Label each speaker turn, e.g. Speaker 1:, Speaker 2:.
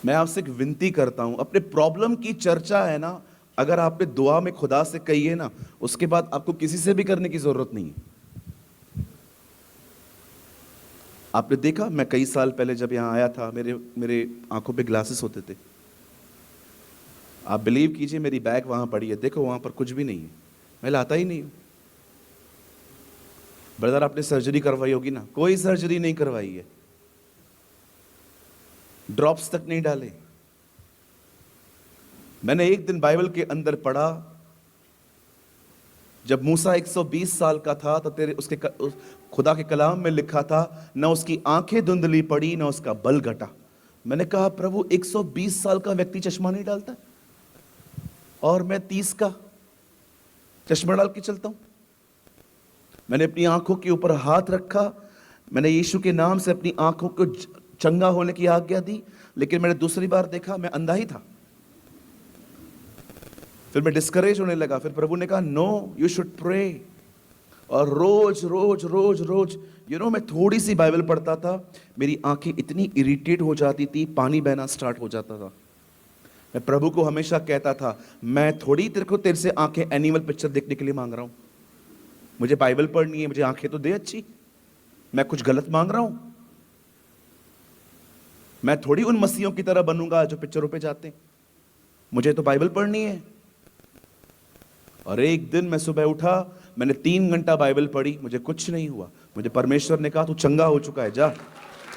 Speaker 1: मैं आपसे एक विनती करता हूं, अपने प्रॉब्लम की चर्चा है ना, अगर आपने दुआ में खुदा से कही है ना, उसके बाद आपको किसी से भी करने की जरूरत नहीं है। आपने देखा, मैं कई साल पहले जब यहां आया था, मेरे मेरे आंखों पे ग्लासेस होते थे। आप बिलीव कीजिए, मेरी बैग वहां पड़ी है, देखो वहां पर कुछ भी नहीं है, मैं लाता ही नहीं हूं। ब्रदर, आपने सर्जरी करवाई होगी ना? कोई सर्जरी नहीं करवाई है, ड्रॉप्स तक नहीं डाले। मैंने एक दिन बाइबल के अंदर पढ़ा, जब मूसा 120 साल का था तो तेरे खुदा के कलाम में लिखा था, न उसकी आंखें धुंधली पड़ी न उसका बल घटा। मैंने कहा, प्रभु 120 साल का व्यक्ति चश्मा नहीं डालता और मैं 30 का चश्मा डाल के चलता हूं। मैंने अपनी आंखों के ऊपर हाथ रखा, मैंने यीशु के नाम से अपनी आंखों को चंगा होने की आज्ञा दी, लेकिन मैंने दूसरी बार देखा, मैं अंधा ही था। फिर मैं डिस्करेज होने लगा। फिर प्रभु ने कहा, नो, यू शुड प्रे। और रोज रोज रोज रोज मैं थोड़ी सी बाइबल पढ़ता था, मेरी आंखें इतनी इरिटेट हो जाती थी, पानी बहना स्टार्ट हो जाता था। मैं प्रभु को हमेशा कहता था, मैं थोड़ी तेरे से आंखें एनिमल पिक्चर देखने के लिए मांग रहा हूं, मुझे बाइबल पढ़नी है, मुझे आंखें तो दे अच्छी। मैं कुछ गलत मांग रहा हूं? मैं थोड़ी उन मसीहों की तरह बनूंगा जो पिक्चरों पे जाते हैं, मुझे तो बाइबल पढ़नी है। और एक दिन मैं सुबह उठा, मैंने 3 घंटा बाइबल पढ़ी, मुझे कुछ नहीं हुआ। मुझे परमेश्वर ने कहा, तू चंगा हो चुका है, जा।